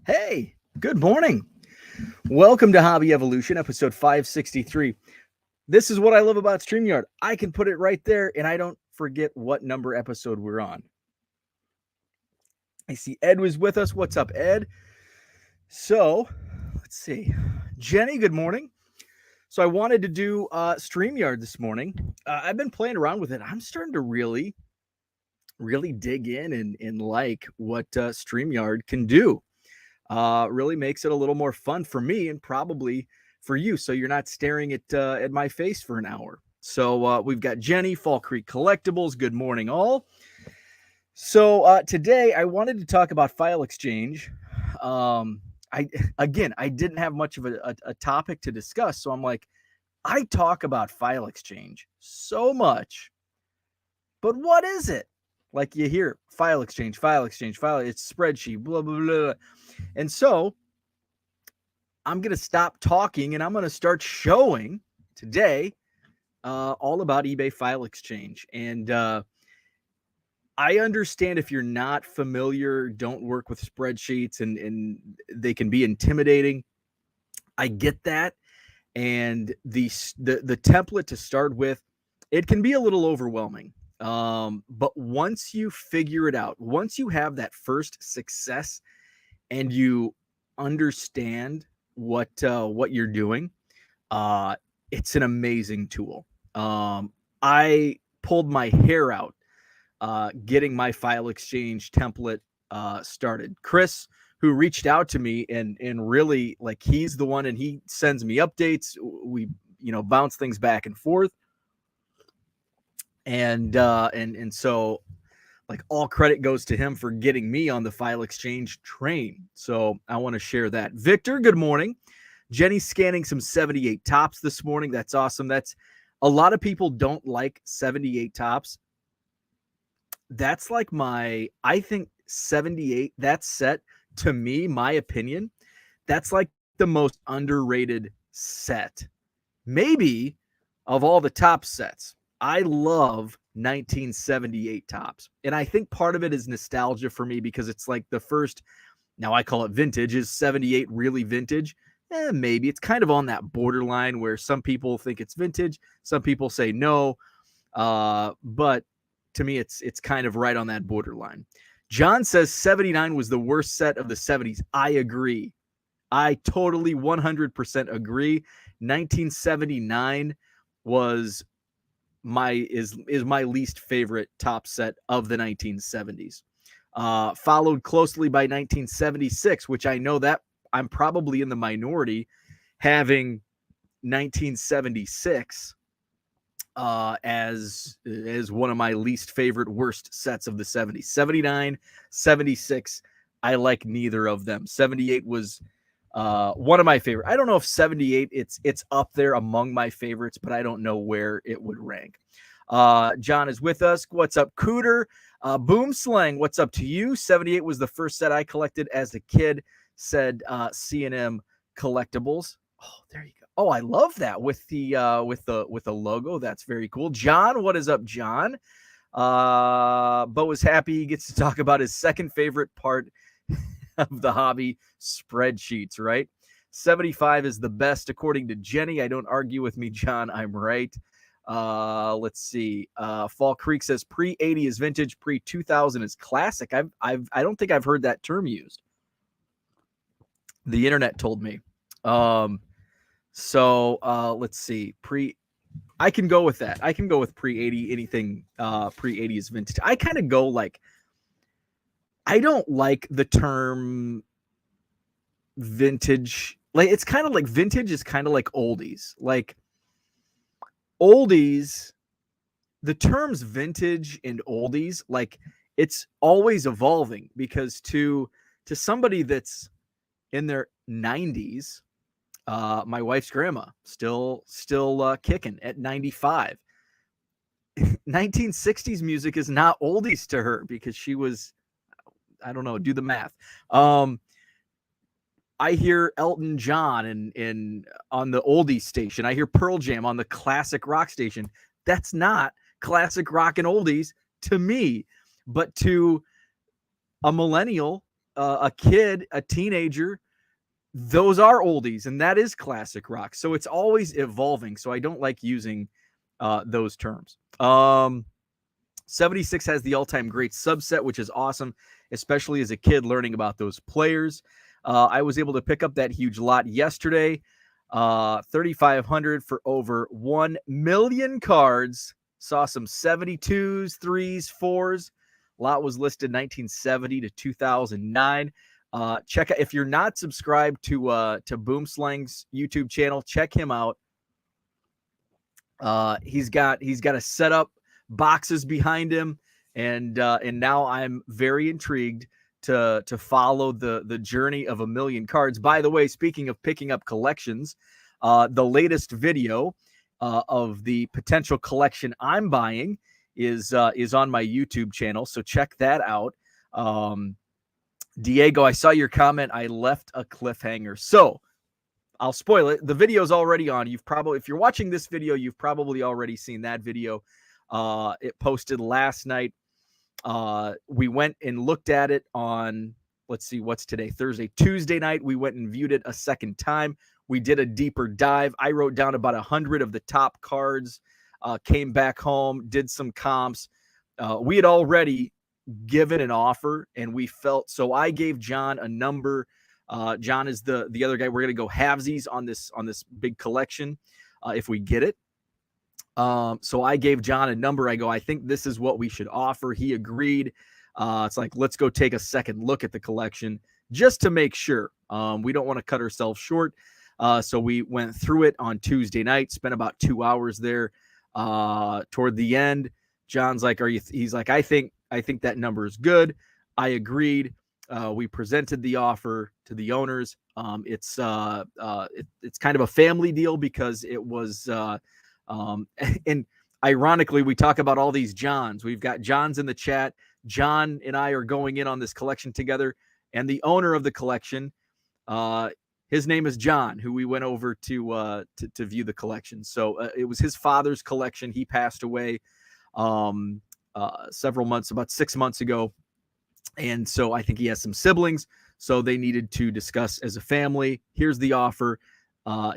Hey, good morning. Welcome to Hobby Evolution, episode 563. This is what I love about StreamYard. I can put it right there and I don't forget what number episode we're on. I see Ed was with us. What's up, Ed? So, let's see. Jenny, good morning. So, I wanted to do StreamYard this morning. I've been playing around with it. I'm starting to really dig in and like what StreamYard can do. Really makes it a little more fun for me and probably for you. So you're not staring at my face for an hour. So we've got Jenny, Fall Creek Collectibles. Good morning, all. So today I wanted to talk about file exchange. I didn't have much of a topic to discuss, so I'm like, I talk about file exchange so much, but what is it? Like you hear file exchange, it's spreadsheet, blah, blah, blah. And so I'm going to stop talking and I'm going to start showing today all about eBay file exchange. And I understand if you're not familiar, don't work with spreadsheets and they can be intimidating. I get that. And the template to start with, it can be a little overwhelming. But once you figure it out, once you have that first success and you understand what you're doing, it's an amazing tool. I pulled my hair out getting my file exchange template started. Chris, who reached out to me and really, like, he's the one, and he sends me updates. We bounce things back and forth, and so, like, all credit goes to him for getting me on the file exchange train. So I want to share that. Victor, good morning. Jenny's scanning some 78 tops this morning. That's awesome. That's a lot of people don't like 78 tops. That's like I think 78, that set, to me, my opinion, that's like the most underrated set, maybe, of all the top sets. I love 1978 tops. And I think part of it is nostalgia for me because it's like the first, now I call it vintage. Is 78 really vintage? Maybe. It's kind of on that borderline where some people think it's vintage, some people say no. But to me, it's kind of right on that borderline. John says 79 was the worst set of the 70s. I agree. I totally 100% agree. 1979 was is my least favorite top set of the 1970s. Followed closely by 1976, which I know that I'm probably in the minority having 1976 as one of my least favorite worst sets of the 70s. 79, 76, I like neither of them. 78 was one of my favorite. I don't know if 78 it's up there among my favorites, but I don't know where it would rank. John is with us. What's up, Cooter? Boom Slang, what's up to you? 78 was the first set I collected as a kid, said C&M Collectibles. Oh, there you go. Oh, I love that with the logo. That's very cool. John, what is up, John? Bo was happy he gets to talk about his second favorite part of the hobby, spreadsheets, right? 75 is the best according to Jenny. I don't argue with me, John. I'm right. Let's see. Fall Creek says pre-80 is vintage, pre-2000 is classic. I don't think I've heard that term used. The internet told me. So let's see. I can go with that. I can go with pre-80. Anything pre-80 is vintage. I kind of go like, I don't like the term vintage. Like, it's kind of like vintage is kind of like oldies. Like oldies, the terms vintage and oldies, like, it's always evolving because to somebody that's in their 90s, my wife's grandma still kicking at 95. 1960s music is not oldies to her because she was, I don't know, do the math. I hear Elton John in on the oldies station. I hear Pearl Jam on the classic rock station. That's not classic rock and oldies to me, but to a millennial, a kid, a teenager, those are oldies, and that is classic rock. So it's always evolving. So I don't like using those terms. 76 has the all-time great subset, which is awesome, especially as a kid learning about those players. I was able to pick up that huge lot yesterday. 3,500 for over 1 million cards. Saw some 72s, 3s, 4s. Lot was listed 1970 to 2009. Check out, if you're not subscribed to Boomslang's YouTube channel, check him out. He's got a setup, boxes behind him, and now I'm very intrigued to follow the journey of 1 million cards. By the way, speaking of picking up collections, the latest video of the potential collection I'm buying is on my YouTube channel, so check that out. Diego, I saw your comment. I left a cliffhanger, so I'll spoil it. The video's already on. If you're watching this video, you've probably already seen that video. It posted last night. We went and looked at it on, let's see, what's today? Thursday. Tuesday night, we went and viewed it a second time. We did a deeper dive. I wrote down about 100 of the top cards, came back home, did some comps. We had already given an offer, and we felt, so I gave John a number. John is the other guy. We're going to go halvesies on this big collection if we get it. So I gave John a number. I go, I think this is what we should offer. He agreed. It's like, let's go take a second look at the collection just to make sure. We don't want to cut ourselves short. So we went through it on Tuesday night, spent about 2 hours there. Toward the end, John's like, he's like, I think that number is good. I agreed. We presented the offer to the owners. It's kind of a family deal because it was, and ironically, we talk about all these Johns. We've got Johns in the chat. John and I are going in on this collection together, and the owner of the collection, his name is John, who we went over to view the collection. So it was his father's collection. He passed away several months, about 6 months ago. And so I think he has some siblings, so they needed to discuss as a family. Here's the offer.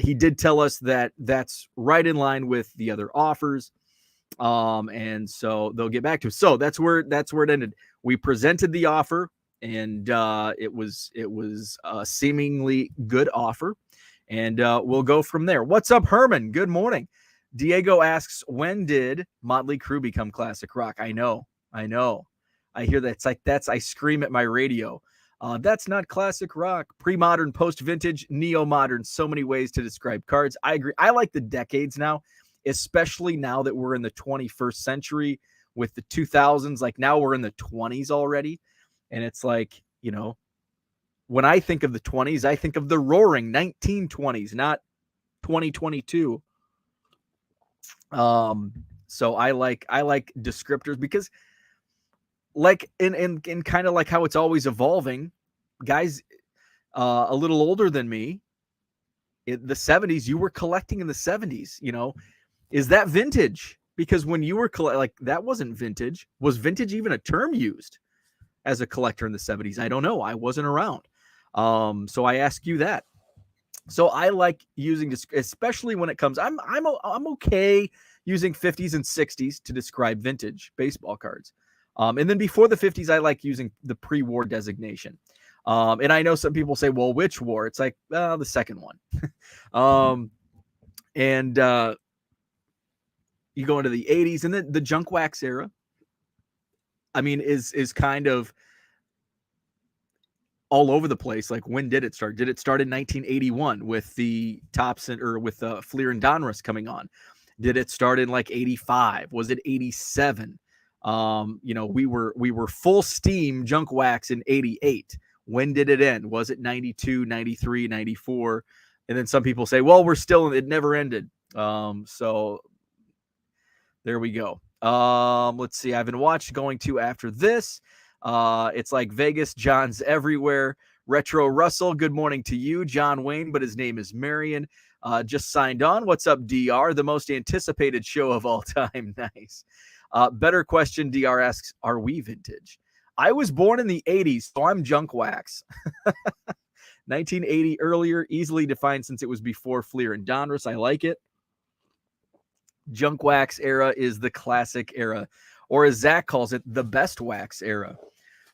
He did tell us that that's right in line with the other offers. And so they'll get back to us. So that's where it ended. We presented the offer, and it was a seemingly good offer, and we'll go from there. What's up, Herman? Good morning. Diego asks, when did Motley Crue become classic rock? I know. I hear that. It's like, I scream at my radio. That's not classic rock. Pre-modern, post-vintage, neo-modern. So many ways to describe cards. I agree. I like the decades now, especially now that we're in the 21st century with the 2000s. Like, now we're in the 20s already. And it's like, when I think of the 20s, I think of the roaring 1920s, not 2022. So I like descriptors because, like, in kind of like how it's always evolving, guys a little older than me, in the 70s, you were collecting in the 70s, is that vintage? Because when you were like, that wasn't vintage. Was vintage even a term used as a collector in the 70s? I don't know. I wasn't around. So I ask you that. So I like using this, especially when it comes, I'm okay using 50s and 60s to describe vintage baseball cards. And then before the 50s, I like using the pre-war designation. And I know some people say, well, which war? It's like, the second one. And you go into the 80s, and then the junk wax era, I mean, is kind of all over the place. Like, when did it start? Did it start in 1981 with the Thompson or with Fleer and Donruss coming on? Did it start in like 85? Was it 87? We were full steam junk wax in 88. When did it end? Was it 92, 93, 94? And then some people say, well, it never ended. So there we go. Let's see. I've been going to after this. It's like Vegas. John's everywhere. Retro Russell, good morning to you. John Wayne, but his name is Marion. Just signed on. What's up, DR? The most anticipated show of all time. Nice. Better question, DR asks, are we vintage? I was born in the 80s, so I'm junk wax. 1980 earlier, easily defined since it was before Fleer and Donruss. I like it. Junk wax era is the classic era, or as Zach calls it, the best wax era.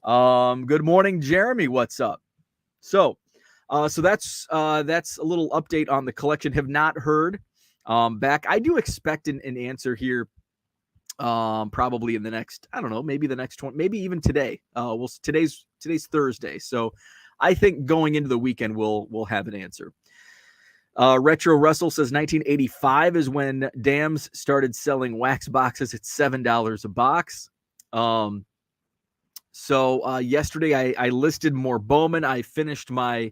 Good morning, Jeremy. What's up? So that's a little update on the collection. Have not heard back. I do expect an answer here, probably in the next, I don't know, maybe the next 20, maybe even today. Today's Thursday, so I think going into the weekend we'll have an answer. Retro Russell says 1985 is when Dams started selling wax boxes at $7 a box. So yesterday I listed more Bowman. I finished my,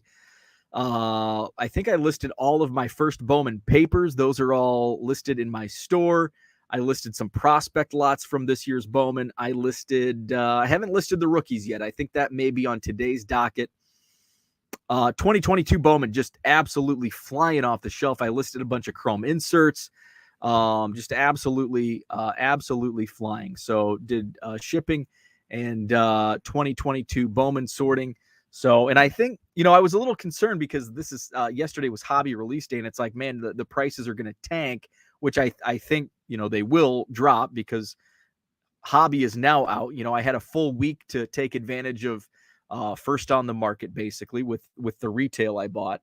I think I listed all of my first Bowman papers. Those are all listed in my store. I listed some prospect lots from this year's Bowman. I haven't listed the rookies yet. I think that may be on today's docket. 2022 Bowman just absolutely flying off the shelf. I listed a bunch of chrome inserts, just absolutely flying. So did shipping and 2022 Bowman sorting. So, and I think, I was a little concerned because this is yesterday was hobby release day, and it's like, man, the prices are going to tank, which I think, they will drop because hobby is now out. I had a full week to take advantage of first on the market, basically, with the retail I bought.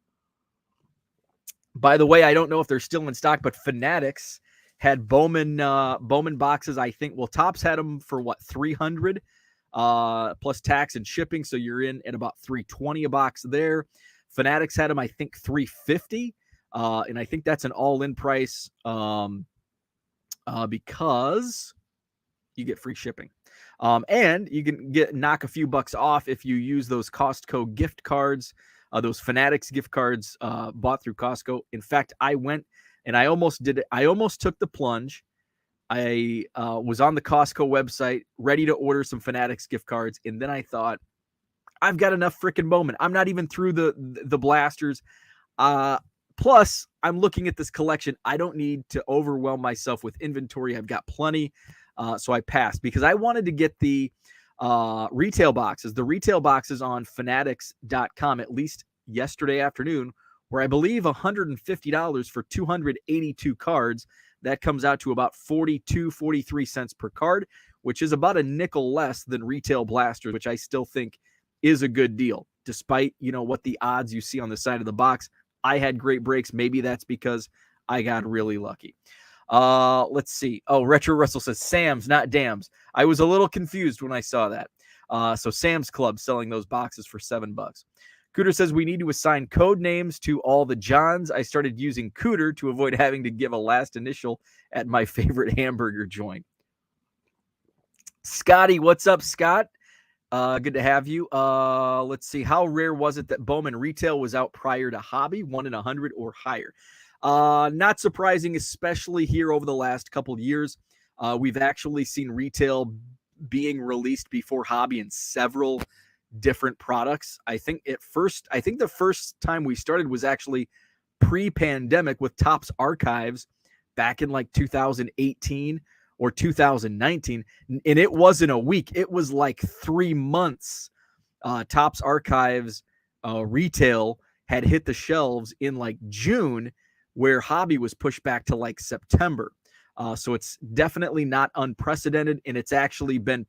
By the way, I don't know if they're still in stock, but Fanatics had Bowman boxes. I think, Topps had them for what, $300 plus tax and shipping, so you're in at about $320 a box there. Fanatics had them, I think, $350, and I think that's an all-in price because you get free shipping. And you can knock a few bucks off if you use those Costco gift cards, those Fanatics gift cards bought through Costco. In fact, I went and I almost did it. I almost took the plunge. I was on the Costco website ready to order some Fanatics gift cards. And then I thought, I've got enough freaking Bowman. I'm not even through the blasters. Plus, I'm looking at this collection. I don't need to overwhelm myself with inventory. I've got plenty. So I passed because I wanted to get the retail boxes. The retail boxes on fanatics.com, at least yesterday afternoon, were, I believe, $150 for 282 cards. That comes out to about 43 cents per card, which is about a nickel less than retail blasters, which I still think is a good deal. Despite, what the odds you see on the side of the box, I had great breaks. Maybe that's because I got really lucky. Let's see. Oh, Retro Russell says Sam's, not Dams. I was a little confused when I saw that. So Sam's Club selling those boxes for $7. Cooter says we need to assign code names to all the Johns. I started using Cooter to avoid having to give a last initial at my favorite hamburger joint. Scotty, what's up, Scott? Good to have you. Let's see. How rare was it that Bowman retail was out prior to hobby? 1 in 100 or higher? Not surprising, especially here over the last couple of years. We've actually seen retail being released before hobby in several different products. I think the first time we started was actually pre-pandemic with Topps Archives back in like 2018 or 2019. And it wasn't a week. It was like 3 months. Topps Archives retail had hit the shelves in like June, where hobby was pushed back to like September. So it's definitely not unprecedented, and it's actually been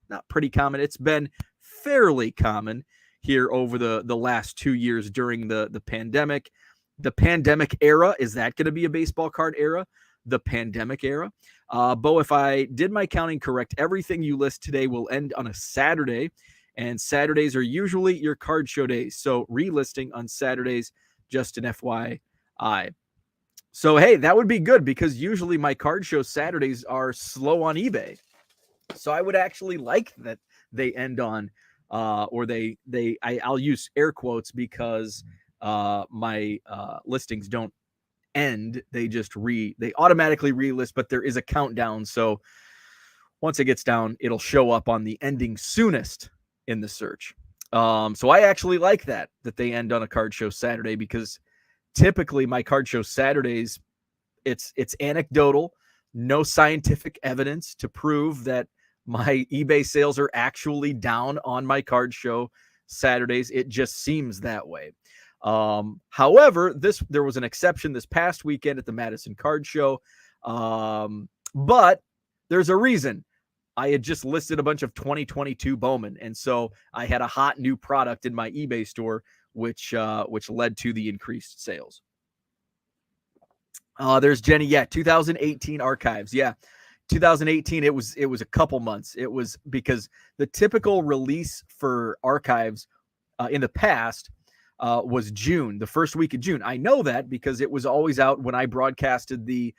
not pretty common. It's been fairly common here over the last 2 years during the pandemic. The pandemic era, is that going to be a baseball card era? The pandemic era. Bo, if I did my counting correct, everything you list today will end on a Saturday, and Saturdays are usually your card show days. So relisting on Saturdays, just an FYI. So, hey, that would be good because usually my card show Saturdays are slow on eBay. So I would actually like that they end on, I'll use air quotes because my listings don't end. They just they automatically relist, but there is a countdown. So once it gets down, it'll show up on the ending soonest in the search. So I actually like that they end on a card show Saturday because typically my card show Saturdays, it's anecdotal, no scientific evidence to prove that my eBay sales are actually down on my card show Saturdays. It just seems that way. However, there was an exception this past weekend at the Madison Card Show. But there's a reason. I had just listed a bunch of 2022 Bowman, and so I had a hot new product in my eBay store, which led to the increased sales. There's Jenny. Yeah, 2018 archives. Yeah, 2018. It was a couple months. It was because the typical release for archives in the past was June, the first week of June. I know that because it was always out when I broadcasted the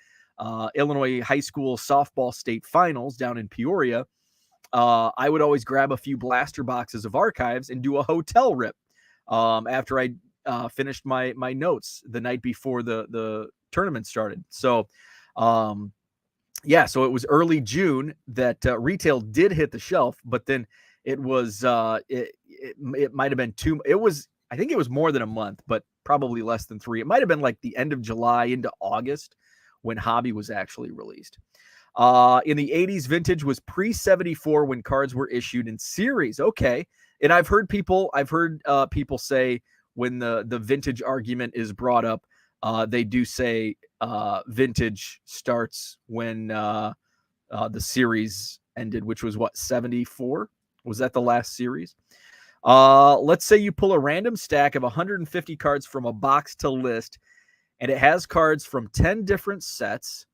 Illinois high school softball state finals down in Peoria. I would always grab a few blaster boxes of archives and do a hotel rip after I finished my notes the night before the tournament started. So, so it was early June that retail did hit the shelf, but then it was it might have been I think it was more than a month, but probably less than 3. It might have been like the end of July into August when Hobby was actually released. In the 80s, vintage was pre-74 when cards were issued in series. Okay. And I've heard people say when the vintage argument is brought up, they do say vintage starts when the series ended, which was 74? Was that the last series? Let's say you pull a random stack of 150 cards from a box to list, and it has cards from 10 different sets.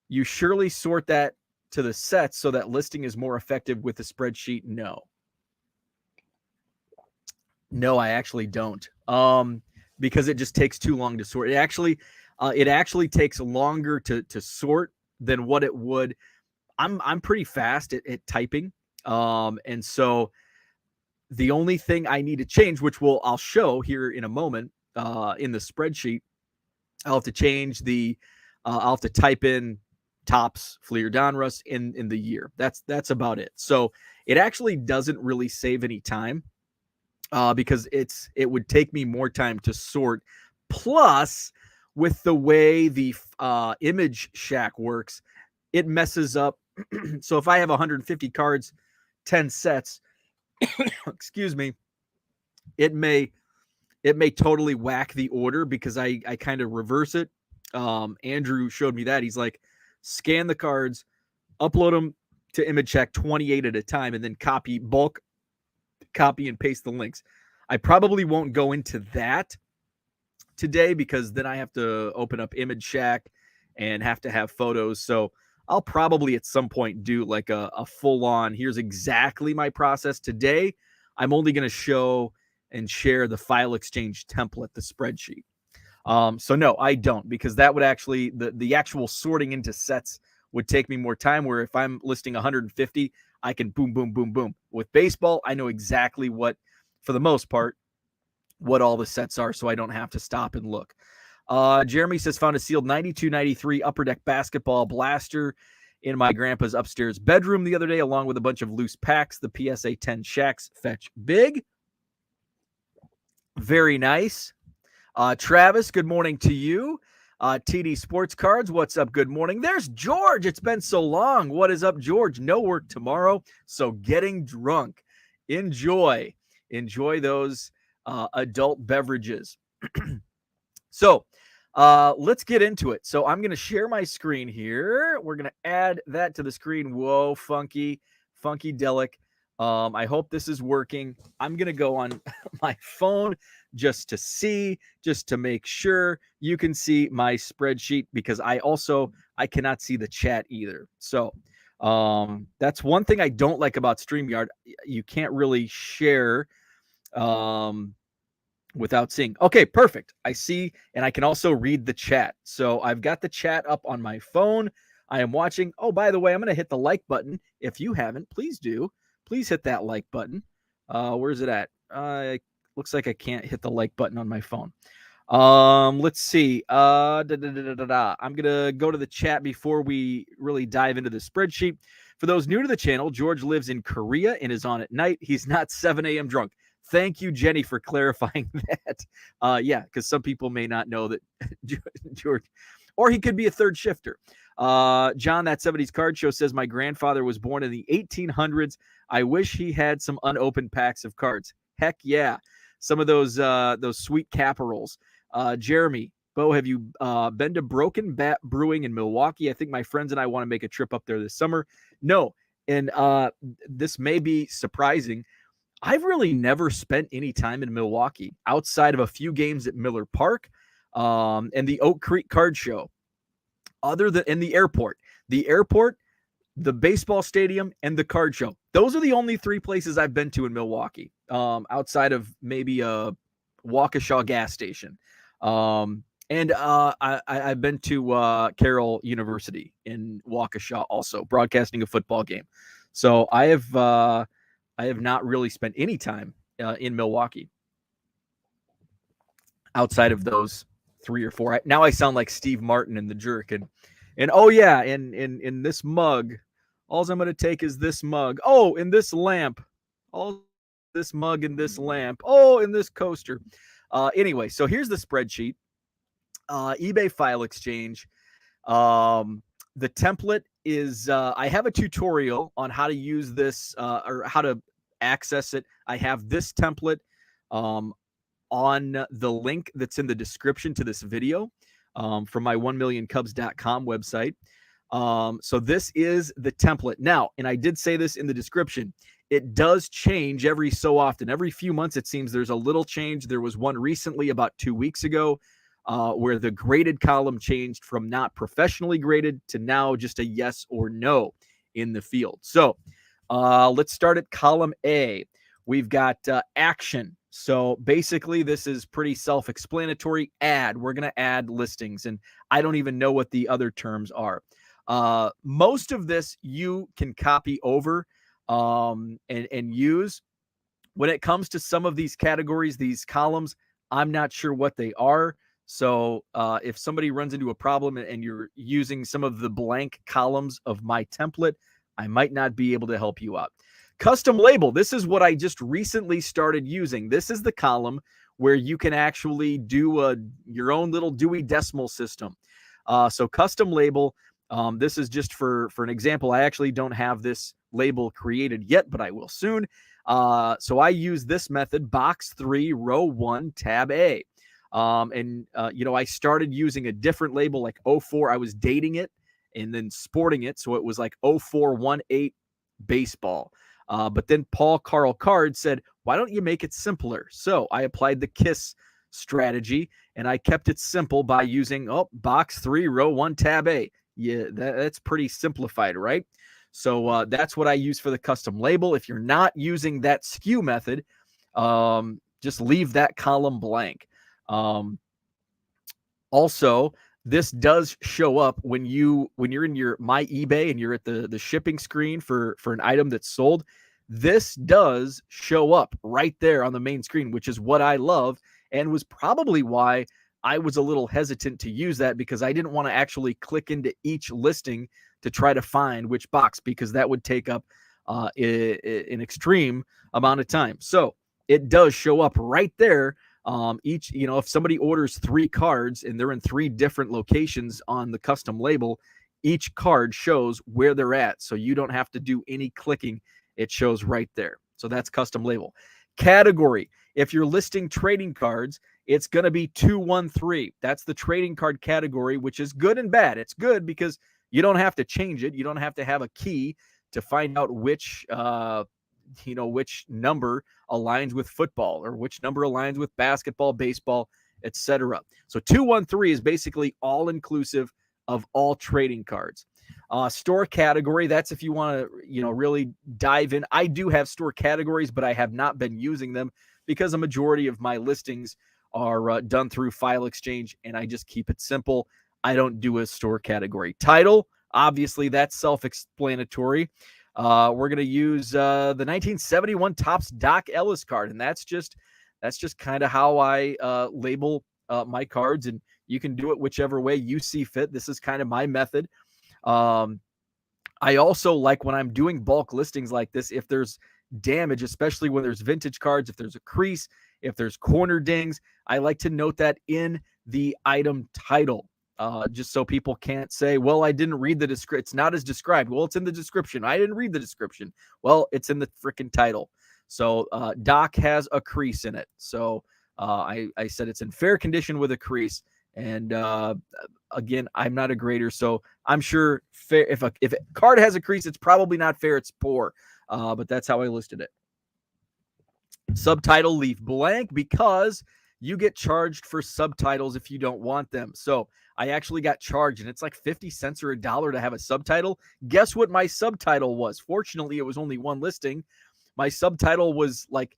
You surely sort that to the sets so that listing is more effective with the spreadsheet. No, I actually don't. Because it just takes too long to sort. It actually takes longer to sort than what it would. I'm pretty fast at typing. And so the only thing I need to change, which I'll show here in a moment, in the spreadsheet, I'll have to change I'll have to type in Topps Fleer Donruss in the year. That's about it. So it actually doesn't really save any time, because it would take me more time to sort. Plus, with the way the image shack works, it messes up. So if I have 150 cards, 10 sets, excuse me, it may totally whack the order because I kind of reverse it. Andrew showed me that. He's like, scan the cards, upload them to image check 28 at a time, and then copy and paste the links. I probably won't go into that today because then I have to open up Image Shack and have to have photos. So I'll probably at some point do like a full-on, here's exactly my process. Today, I'm only going to show and share the file exchange template, the spreadsheet. So no, I don't, because that would actually, the actual sorting into sets would take me more time, where if I'm listing 150, I can boom, boom, boom, boom. With baseball, I know exactly for the most part, what all the sets are, so I don't have to stop and look. Jeremy says, found a sealed 92-93 Upper Deck basketball blaster in my grandpa's upstairs bedroom the other day, along with a bunch of loose packs. The PSA 10 Shacks fetch big. Very nice. Travis, good morning to you. TD Sports Cards, what's up? Good morning. There's George. It's been so long. What is up, George? No work tomorrow, so getting drunk. Enjoy those adult beverages. So let's get into it. So I'm going to share my screen here. We're going to add that to the screen. Whoa, funky delic. I hope this is working. I'm going to go on my phone just to make sure you can see my spreadsheet, because I cannot see the chat either. So that's one thing I don't like about StreamYard. You can't really share without seeing. Okay, perfect. I see, and I can also read the chat. So I've got the chat up on my phone. I am watching. Oh, by the way, I'm going to hit the like button. If you haven't, please do. Please hit that like button. Where's it at? Looks like I can't hit the like button on my phone. Let's see. I'm going to go to the chat before we really dive into the spreadsheet. For those new to the channel, George lives in Korea and is on at night. He's not 7 a.m. drunk. Thank you, Jenny, for clarifying that. Yeah, because some people may not know that George, or he could be a third shifter. John, that 70s card show says my grandfather was born in the 1800s. I wish he had some unopened packs of cards. Heck yeah. Some of those sweet caparals. Jeremy, Bo, have you been to Broken Bat Brewing in Milwaukee? I think my friends and I want to make a trip up there this summer. No. And this may be surprising. I've really never spent any time in Milwaukee outside of a few games at Miller Park and the Oak Creek Card Show. Other than in the airport, the baseball stadium, and the card show. Those are the only three places I've been to in Milwaukee, outside of maybe a Waukesha gas station. And I've been to Carroll University in Waukesha also, broadcasting a football game. So I have not really spent any time in Milwaukee outside of those three or four. Now I sound like Steve Martin in The Jerk. And oh yeah, in this mug, all I'm going to take is this mug. Oh, in this lamp. All this mug in this lamp. Oh, in this coaster. Anyway, so here's the spreadsheet. eBay file exchange. The template is, I have a tutorial on how to use this or how to access it. I have this template on the link that's in the description to this video from my 1millioncubs.com website. So this is the template. Now, and I did say this in the description, it does change every so often. Every few months, it seems there's a little change. There was one recently about 2 weeks ago where the graded column changed from not professionally graded to now just a yes or no in the field. So let's start at column A. We've got action. So basically, this is pretty self-explanatory. Add. We're going to add listings, and I don't even know what the other terms are. Most of this you can copy over and use. When it comes to some of these categories, these columns, I'm not sure what they are. So if somebody runs into a problem and you're using some of the blank columns of my template, I might not be able to help you out. Custom label. This is what I just recently started using. This is the column where you can actually do your own little Dewey Decimal System. So custom label. This is just for an example. I actually don't have this label created yet, but I will soon. So I use this method, box 3, row 1, tab A. I started using a different label like 04. I was dating it and then sporting it. So it was like 0418 baseball. But then Paul Carl Card said, why don't you make it simpler? So I applied the KISS strategy and I kept it simple by using box 3, row 1, tab A. Yeah, that's pretty simplified, right? So that's what I use for the custom label. If you're not using that skew method, just leave that column blank. Also, this does show up when you're in your My eBay and you're at the shipping screen for an item that's sold. This does show up right there on the main screen, which is what I love and was probably why I was a little hesitant to use that, because I didn't want to actually click into each listing to try to find which box, because that would take up an extreme amount of time. So it does show up right there. If somebody orders 3 cards and they're in 3 different locations on the custom label, each card shows where they're at. So you don't have to do any clicking. It shows right there. So that's custom label. Category. If you're listing trading cards, it's going to be 213. That's the trading card category, which is good and bad. It's good because you don't have to change it. You don't have to have a key to find out which number aligns with football or which number aligns with basketball, baseball, etc. So 213 is basically all inclusive of all trading cards. Store category, that's if you want to, really dive in. I do have store categories, but I have not been using them because a majority of my listings are done through file exchange, and I just keep it simple. I don't do a store category. Title, obviously, that's self-explanatory. We're going to use the 1971 Topps Doc Ellis card, and that's just kind of how I label my cards, and you can do it whichever way you see fit. This is kind of my method. I also like when I'm doing bulk listings like this, if there's damage, especially when there's vintage cards, if there's a crease, if there's corner dings, I like to note that in the item title. just so people can't say, well, I didn't read the description. It's not as described. Well, it's in the description. I didn't read the description. Well, it's in the freaking title. So Doc has a crease in it. So I said it's in fair condition with a crease. And again, I'm not a grader, so I'm sure fair, if a card has a crease, it's probably not fair. It's poor. But that's how I listed it. Subtitle, leave blank because you get charged for subtitles if you don't want them. So I actually got charged, and it's like 50 cents or $1 to have a subtitle. Guess what my subtitle was? Fortunately, it was only one listing. My subtitle was like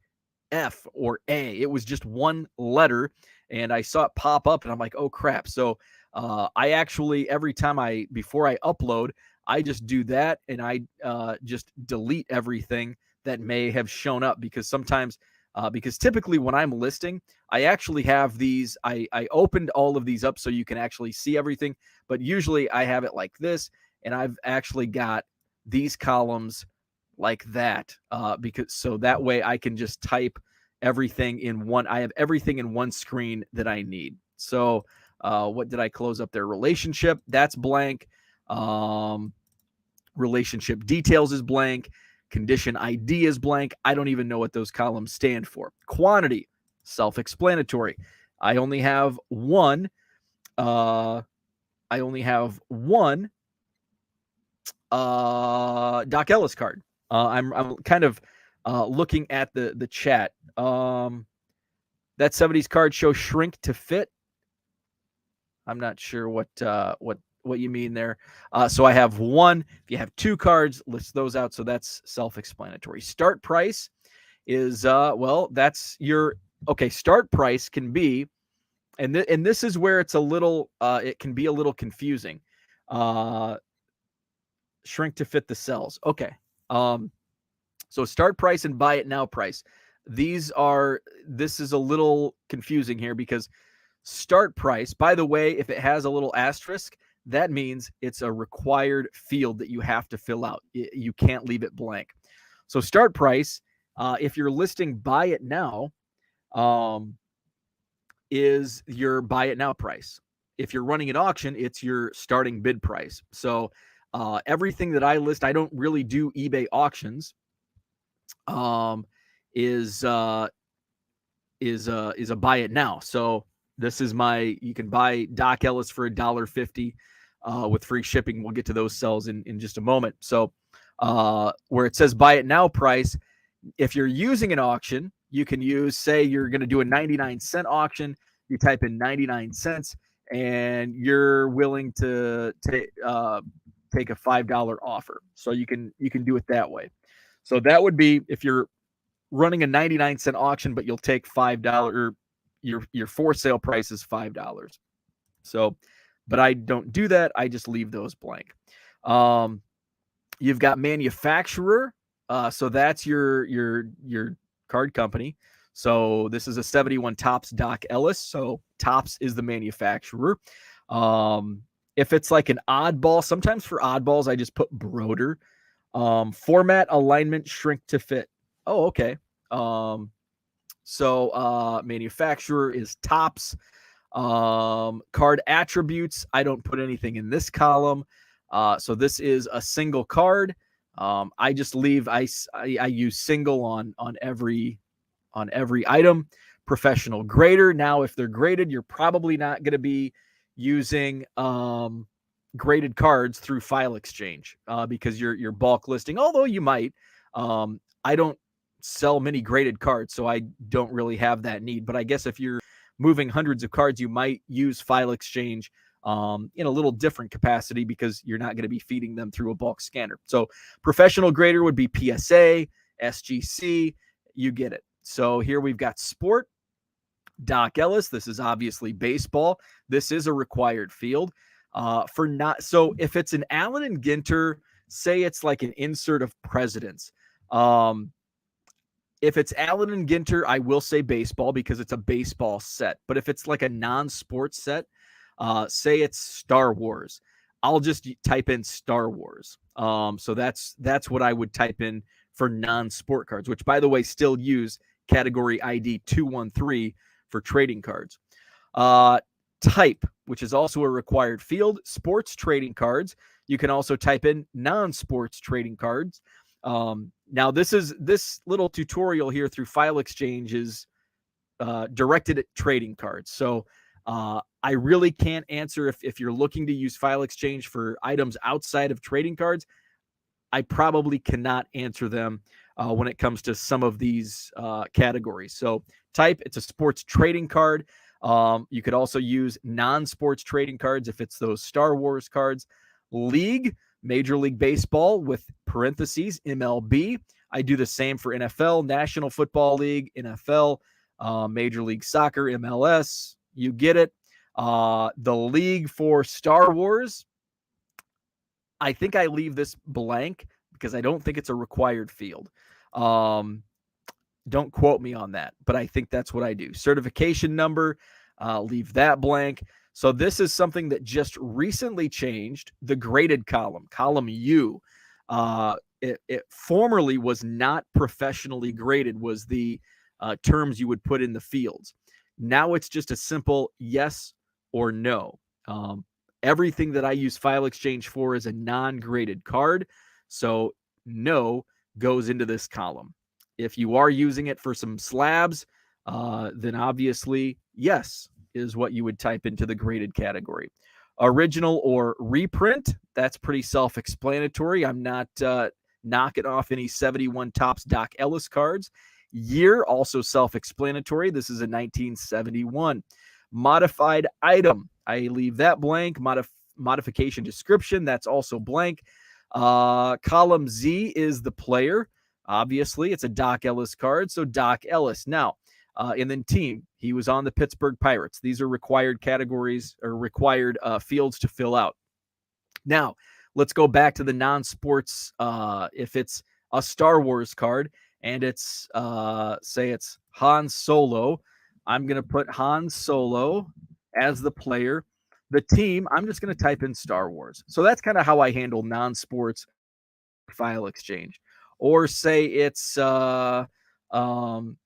F or A. It was just one letter, and I saw it pop up, and I'm like, oh, crap. So I actually, every time before I upload, I just do that, and I just delete everything that may have shown up, because sometimes, because typically when I'm listing, I actually have these, I opened all of these up so you can actually see everything, but usually I have it like this, and I've actually got these columns like that, because so that way I can just type everything in one. I have everything in one screen that I need. So what did I close up there? Relationship, that's blank. Relationship details is blank. Condition ID is blank. I don't even know what those columns stand for. Quantity, self-explanatory. I only have one. Doc Ellis card. I'm kind of looking at the chat. That 70s card shows shrink to fit. I'm not sure what you mean there. So I have one. If you have two cards, list those out. So that's self-explanatory. Start price is that's your start price can be, and this is where it's a little it can be a little confusing. Shrink to fit the cells. Okay. So start price and buy it now price. This is a little confusing here, because start price, by the way, if it has a little asterisk, that means it's a required field that you have to fill out. You can't leave it blank. So start price, if you're listing buy it now, is your buy it now price. If you're running an auction, it's your starting bid price. So everything that I list, I don't really do eBay auctions. Is a buy it now. So this is you can buy Doc Ellis for $1.50 with free shipping. We'll get to those cells in just a moment. So where it says buy it now price, if you're using an auction, you can use, say you're going to do a 99-cent auction, you type in 99 cents, and you're willing to take a $5 offer. So you can do it that way. So that would be if you're running a 99-cent auction, but you'll take $5, or your for sale price is $5. So, but I don't do that. I just leave those blank. You've got manufacturer. So that's your card company. So this is a 71 Topps Doc Ellis. So Topps is the manufacturer. If it's like an oddball, sometimes for oddballs, I just put Broder. Format, alignment, shrink to fit. Oh, okay. So manufacturer is Topps. Card attributes, I don't put anything in this column. So this is a single card. I just leave, I use single on every item. Professional grader. Now, if they're graded, you're probably not going to be using graded cards through File Exchange because you're bulk listing, although you might. I don't sell many graded cards, so I don't really have that need. But I guess if you're moving hundreds of cards, you might use File Exchange in a little different capacity because you're not going to be feeding them through a bulk scanner. So professional grader would be PSA, SGC, you get it. So here we've got sport, Doc Ellis. This is obviously baseball. This is a required field. So if it's an Allen and Ginter, say it's like an insert of presidents. If it's Allen and Ginter, I will say baseball because it's a baseball set. But if it's like a non-sports set, say it's Star Wars, I'll just type in Star Wars. So that's what I would type in for non-sport cards, which, by the way, still use category ID 213 for trading cards. Type. which is also a required field. Sports trading cards. You can also type in non-sports trading cards. Now, this little tutorial here through File Exchange is directed at trading cards. So I really can't answer if you're looking to use File Exchange for items outside of trading cards. I probably cannot answer them when it comes to some of these categories. So type, it's a sports trading card. You could also use non-sports trading cards if it's those Star Wars cards. League, Major League Baseball with parentheses, MLB. I do the same for NFL, National Football League, NFL, Major League Soccer, MLS. You get it. The league for Star Wars, I think I leave this blank because I don't think it's a required field. Don't quote me on that, but I think that's what I do. Certification number, leave that blank. So this is something that just recently changed. The graded column, column U. It formerly was not professionally graded, was the terms you would put in the fields. Now it's just a simple yes or no. Everything that I use File Exchange for is a non-graded card. So no goes into this column. If you are using it for some slabs, then obviously yes is what you would type into the graded category. Original or reprint, that's pretty self-explanatory. I'm not knocking off any 71 Topps Doc Ellis cards. Year, also self-explanatory. This is a 1971. Modified item, I leave that blank. Modification description, that's also blank. Column Z is the player. Obviously, it's a Doc Ellis card, so Doc Ellis. Now, and then team, he was on the Pittsburgh Pirates. These are required categories or required fields to fill out. Now, let's go back to the non-sports. If it's a Star Wars card and it's, say it's Han Solo, I'm going to put Han Solo as the player. The team, I'm just going to type in Star Wars. So that's kind of how I handle non-sports File Exchange. Or say it's Allen and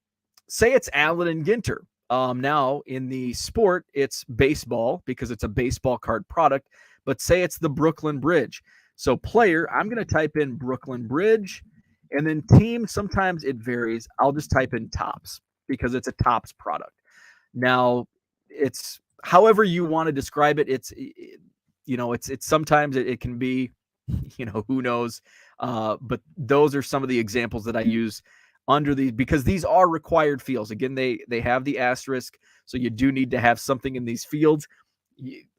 Ginter. Now in the sport, it's baseball because it's a baseball card product. But say it's the Brooklyn Bridge. So player, I'm going to type in Brooklyn Bridge. And then team, sometimes it varies. I'll just type in Topps because it's a Topps product. Now, it's however you want to describe it. It's sometimes it can be, who knows. But those are some of the examples that I use under these because these are required fields. Again, they have the asterisk, so you do need to have something in these fields.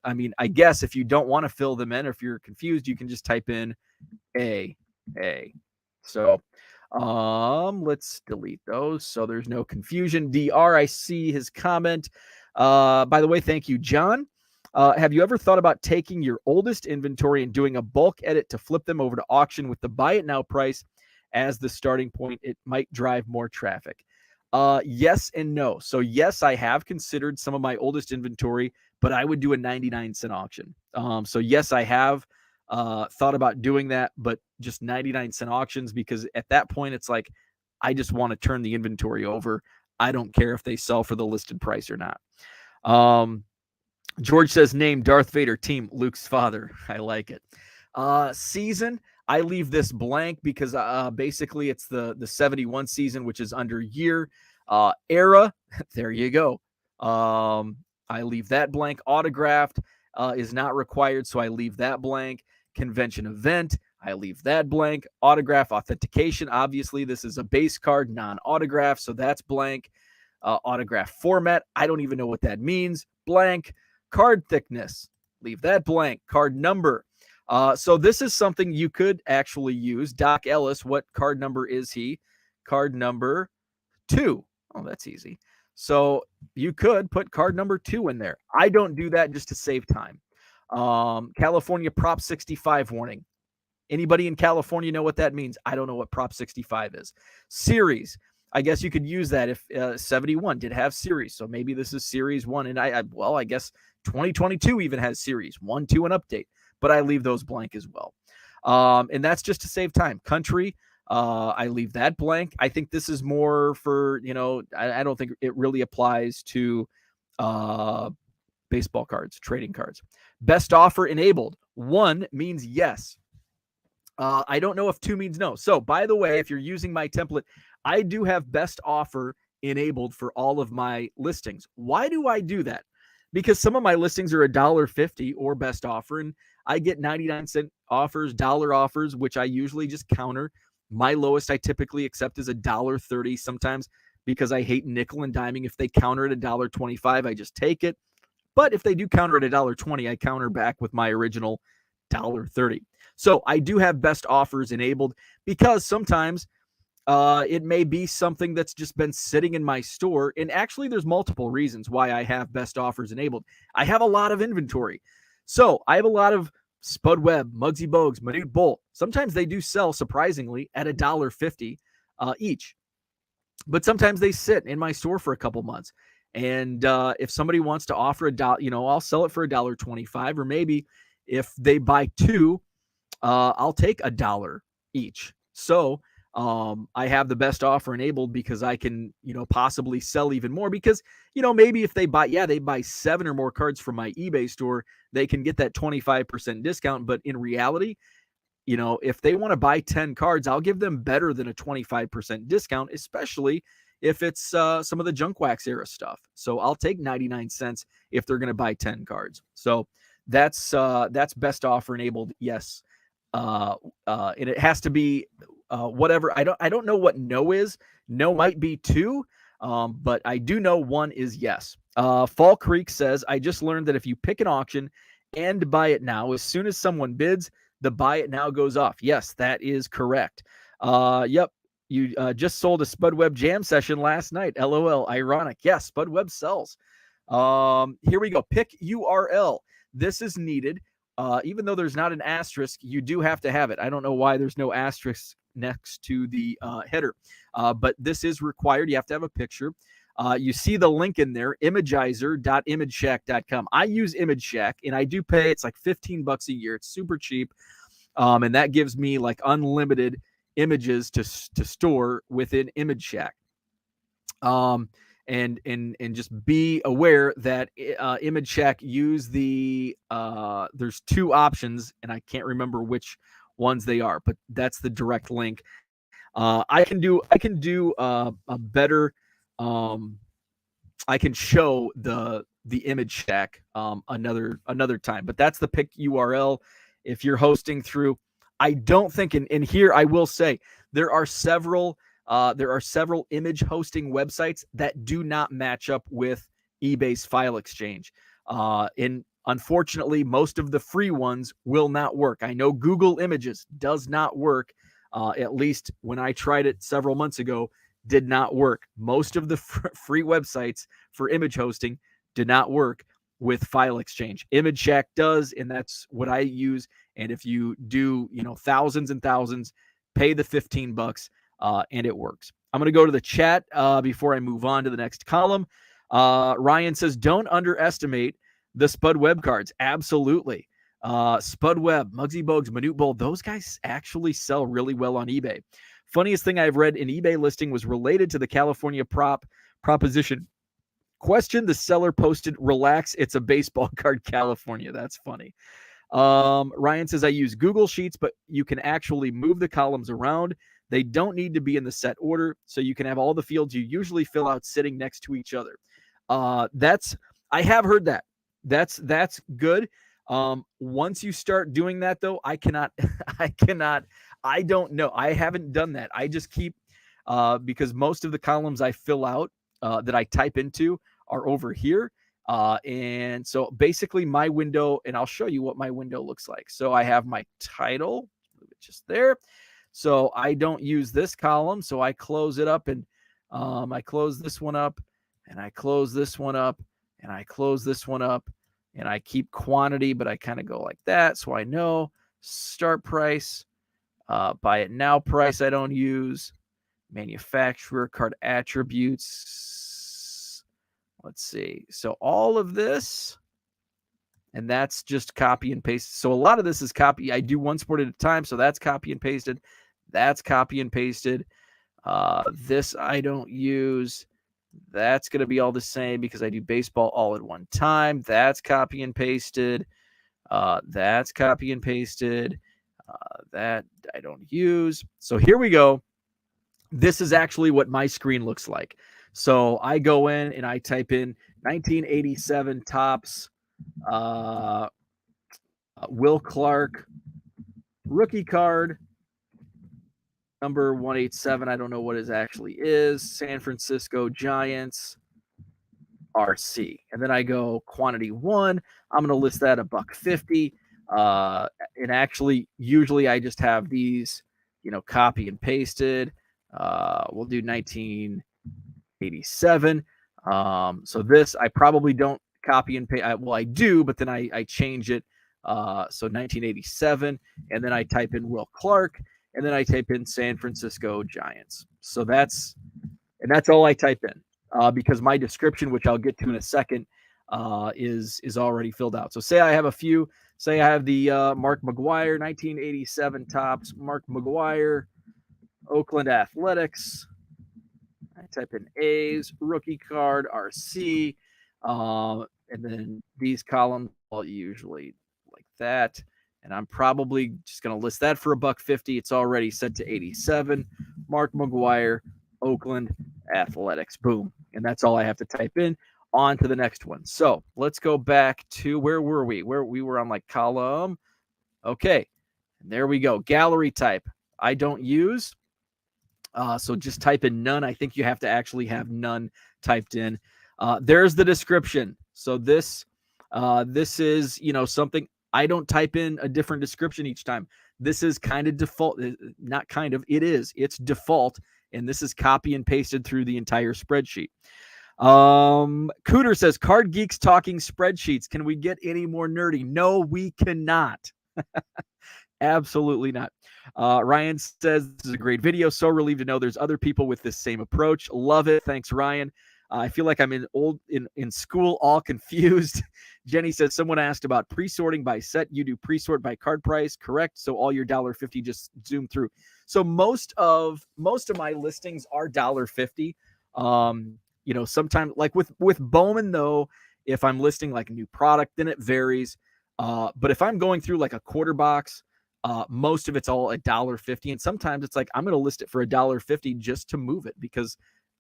I mean, I guess if you don't want to fill them in or if you're confused, you can just type in A. So let's delete those so there's no confusion. DR, I see his comment. By the way, thank you, John. Have you ever thought about taking your oldest inventory and doing a bulk edit to flip them over to auction with the buy it now price as the starting point? It might drive more traffic. Yes and no. So yes, I have considered some of my oldest inventory, but I would do a 99-cent auction. So yes, I have thought about doing that, but just 99-cent auctions because at that point it's like I just want to turn the inventory over. I don't care if they sell for the listed price or not. George says, name Darth Vader, team Luke's father. I like it. Season, I leave this blank because basically it's the 71 season, which is under year. Era, there you go. I leave that blank. Autographed is not required, so I leave that blank. Convention event, I leave that blank. Autograph authentication, obviously this is a base card, non-autograph, so that's blank. Autograph format, I don't even know what that means. Blank. Card thickness, leave that blank. Card number. So this is something you could actually use. Doc Ellis, what card number is he? Card number 2. Oh, that's easy. So you could put card number 2 in there. I don't do that just to save time. California Prop 65 warning. Anybody in California know what that means? I don't know what Prop 65 is. Series. I guess you could use that if 71 did have series. So maybe this is series 1. And I guess 2022 even has series 1, 2, and update. But I leave those blank as well. And that's just to save time. Country, I leave that blank. I think this is more for, I don't think it really applies to baseball cards, trading cards. Best offer enabled. 1 means yes. I don't know if 2 means no. So, by the way, if you're using my template, I do have best offer enabled for all of my listings. Why do I do that? Because some of my listings are $1.50 or best offer, and I get 99-cent offers, dollar offers, which I usually just counter. My lowest I typically accept is $1.30 sometimes, because I hate nickel and diming. If they counter at $1.25, I just take it. But if they do counter at $1.20, I counter back with my original $1.30. So I do have best offers enabled, because sometimes it may be something that's just been sitting in my store. And actually, there's multiple reasons why I have best offers enabled. I have a lot of inventory. So I have a lot of Spud Webb, Muggsy Bogues, Minute Bolt. Sometimes they do sell, surprisingly, at $1.50 each. But sometimes they sit in my store for a couple months. And if somebody wants to offer $1, I'll sell it for $1.25, or maybe if they buy 2, I'll take $1 each. So I have the best offer enabled, because I can, possibly sell even more, because, maybe if they buy 7 or more cards from my eBay store, they can get that 25% discount. But in reality, if they want to buy 10 cards, I'll give them better than a 25% discount, especially if it's some of the junk wax era stuff. So I'll take 99 cents if they're going to buy 10 cards. So that's best offer enabled. Yes. And it has to be whatever. I don't know what no is. No might be 2, but I do know 1 is yes. Fall Creek says, I just learned that if you pick an auction and buy it now, as soon as someone bids, the buy it now goes off. Yes, that is correct. Yep. You just sold a Spud Webb jam session last night. LOL. Ironic. Yes, Spud Webb sells. Here we go. Pick URL. This is needed. Even though there's not an asterisk, you do have to have it. I don't know why there's no asterisk next to the header, but this is required. You have to have a picture. You see the link in there, imagizer.imageshack.com. I use ImageShack, and I do pay. It's like $15 a year. It's super cheap, and that gives me like unlimited images to store within ImageShack. And just be aware that ImageShack use the there's 2 options, and I can't remember which ones they are, but that's the direct link. I can do a better. I can show the ImageShack another time, but that's the pick URL. If you're hosting through, I don't think, and here I will say, there are several image hosting websites that do not match up with eBay's file exchange. And unfortunately, most of the free ones will not work. I know Google Images does not work. At least when I tried it several months ago, did not work. Most of the free websites for image hosting did not work with file exchange. ImageShack does, and that's what I use. And if you do, thousands and thousands, pay the $15, and it works. I'm going to go to the chat before I move on to the next column. Ryan says, don't underestimate the Spud Webb cards. Absolutely. Spud Webb, Muggsy Bogues, Minute Bolt, those guys actually sell really well on eBay. Funniest thing I've read in eBay listing was related to the California proposition. Question, the seller posted, relax, it's a baseball card, California. That's funny. Ryan says, I use Google Sheets, but you can actually move the columns around. They don't need to be in the set order, so you can have all the fields you usually fill out sitting next to each other. I have heard that. That's good. Once you start doing that, though, I don't know. I haven't done that. I just keep, because most of the columns I fill out that I type into are over here. And so basically my window, and I'll show you what my window looks like. So I have my title, move it just there. So I don't use this column. So I close it up, and I close this one up, and I close this one up, and I close this one up, and I keep quantity, but I kind of go like that. So I know start price, buy it now price I don't use, manufacturer, card attributes. Let's see. So all of this, and that's just copy and paste. So a lot of this is copy. I do one sport at a time. So that's copy and pasted. That's copy and pasted. This I don't use. That's going to be all the same because I do baseball all at one time. That's copy and pasted. That's copy and pasted. That I don't use. So here we go. This is actually what my screen looks like. So I go in and I type in 1987 Topps Will Clark rookie card number 187. I don't know what it actually is. San Francisco Giants RC. And then I go quantity 1. I'm going to list that $1.50. And actually, usually I just have these, copy and pasted. We'll do 1987. So this, I probably don't copy and paste. Well, I do, but then I change it. So 1987, and then I type in Will Clark, and then I type in San Francisco Giants. So that's all I type in, because my description, which I'll get to in a second, is already filled out. So say I have the Mark McGwire 1987 Topps Mark McGwire Oakland Athletics. I type in A's rookie card RC, and then these columns I'll usually like that, and I'm probably just going to list that for $1.50. It's already set to 87. Mark McGwire, Oakland Athletics. Boom, and that's all I have to type in. On to the next one. So let's go back to where were we? Where we were on like column. Okay, and there we go. Gallery type. I don't use. So just type in none. I think you have to actually have none typed in. There's the description. So this is, something I don't type in a different description each time. This is kind of default, not kind of, it is. It's default, and this is copy and pasted through the entire spreadsheet. Cooter says, Card Geeks talking spreadsheets. Can we get any more nerdy? No, we cannot. Absolutely not. Ryan says, this is a great video. So relieved to know there's other people with this same approach. Love it. Thanks, Ryan. I feel like I'm in school, all confused. Jenny says, someone asked about pre-sorting by set. You do pre-sort by card price, correct? So all your $1.50 just zoom through. So most of my listings are $1.50. Sometimes like with Bowman though, if I'm listing like a new product, then it varies. But if I'm going through like a quarter box, most of it's all $1.50, and sometimes it's like I'm going to list it for $1.50 just to move it because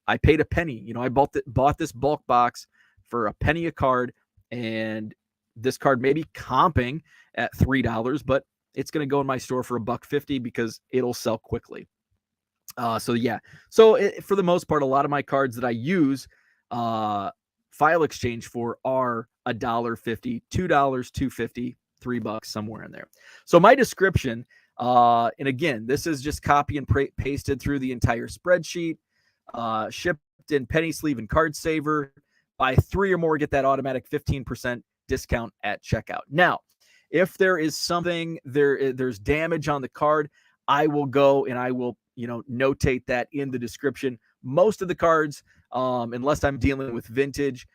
I paid a penny. I bought this bulk box for a penny a card, and this card may be comping at $3, but it's going to go in my store for $1.50 because it'll sell quickly. So for the most part, a lot of my cards that I use file exchange for are $1.50, $2, $2.50, $3, somewhere in there. So my description, and again, this is just copy and pasted through the entire spreadsheet. Shipped in penny sleeve and card saver. Buy 3 or more, get that automatic 15% discount at checkout. Now, if there is something there's damage on the card, I will go and I will notate that in the description. Most of the cards, unless I'm dealing with vintage,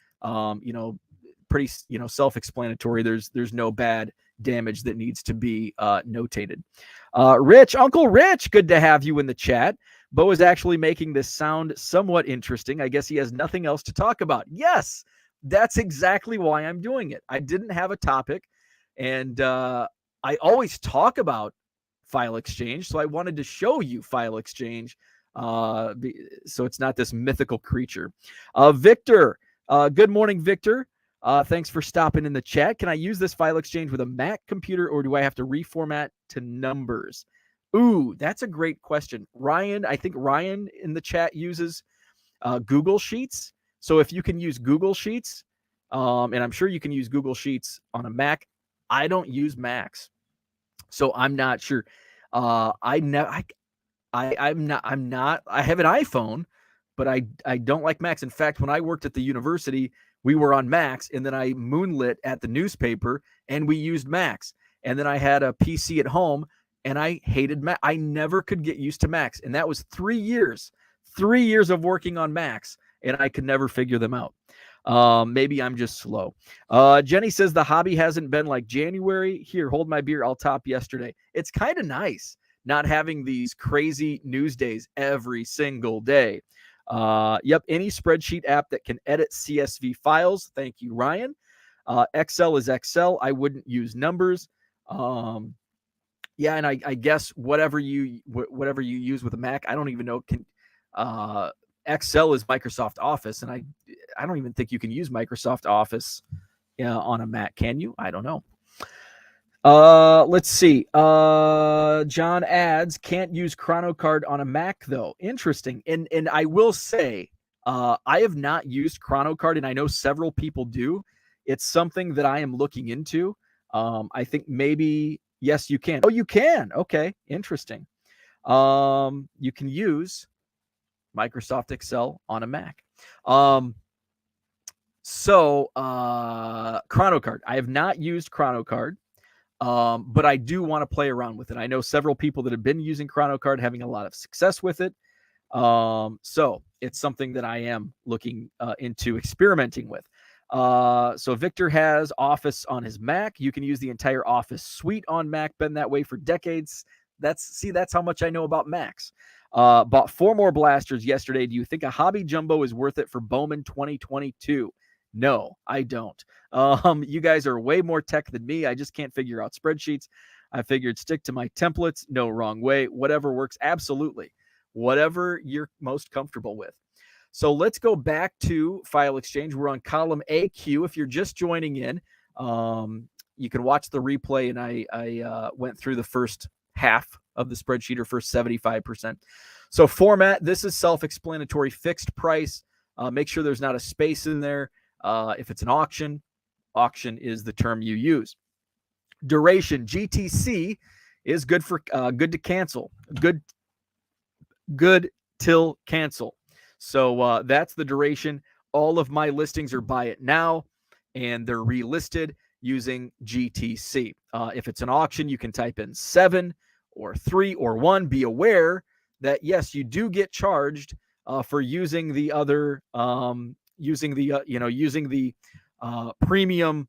pretty self-explanatory. There's no bad damage that needs to be notated. Rich, Uncle Rich, good to have you in the chat. Bo is actually making this sound somewhat interesting. I guess he has nothing else to talk about. Yes, that's exactly why I'm doing it. I didn't have a topic, and I always talk about file exchange, so I wanted to show you file exchange, so it's not this mythical creature. Victor, good morning, Victor. Thanks for stopping in the chat. Can I use this file exchange with a Mac computer, or do I have to reformat to numbers? Ooh, that's a great question. Ryan, I think Ryan in the chat uses Google Sheets. So if you can use Google Sheets, and I'm sure you can use Google Sheets on a Mac. I don't use Macs, so I'm not sure. I'm not. I have an iPhone, but I don't like Macs. In fact, when I worked at the university, we were on Macs, and then I moonlit at the newspaper, and we used Macs. And then I had a PC at home, and I hated Mac. I never could get used to Macs, and that was 3 years of working on Macs, and I could never figure them out. Maybe I'm just slow. Jenny says the hobby hasn't been like January. Here, hold my beer. I'll top yesterday. It's kind of nice not having these crazy news days every single day. Yep, any spreadsheet app that can edit CSV files. Thank you, Ryan. Excel is Excel. I wouldn't use numbers. Yeah, and I guess whatever you use with a Mac, I don't even know. Excel is Microsoft Office, and I don't even think you can use Microsoft Office on a Mac. Can you? I don't know. Let's see. John adds, can't use ChronoCard on a Mac though. Interesting. And I will say, I have not used ChronoCard, and I know several people do. It's something that I am looking into. I think maybe, yes, you can. Oh, you can. Okay. Interesting. You can use Microsoft Excel on a Mac. So ChronoCard. I have not used ChronoCard. But I do want to play around with it. I know several people that have been using ChronoCard having a lot of success with it. So it's something that I am looking into experimenting with. So Victor has Office on his Mac. You can use the entire Office suite on Mac. Been that way for decades. That's how much I know about Macs. Bought 4 more blasters yesterday. Do you think a hobby jumbo is worth it for Bowman 2022? No, I don't. You guys are way more tech than me. I just can't figure out spreadsheets. I figured stick to my templates. No, wrong way. Whatever works. Absolutely. Whatever you're most comfortable with. So let's go back to File Exchange. We're on column AQ. If you're just joining in, you can watch the replay, and I went through the first half of the spreadsheet, or first 75%. So format, this is self-explanatory, fixed price. Make sure there's not a space in there. If it's an auction is the term you use. Duration, GTC is good for good to cancel. Good till cancel. So that's the duration. All of my listings are buy it now, and they're relisted using GTC. If it's an auction, you can type in 7 or 3 or 1. Be aware that yes, you do get charged for using the other using the premium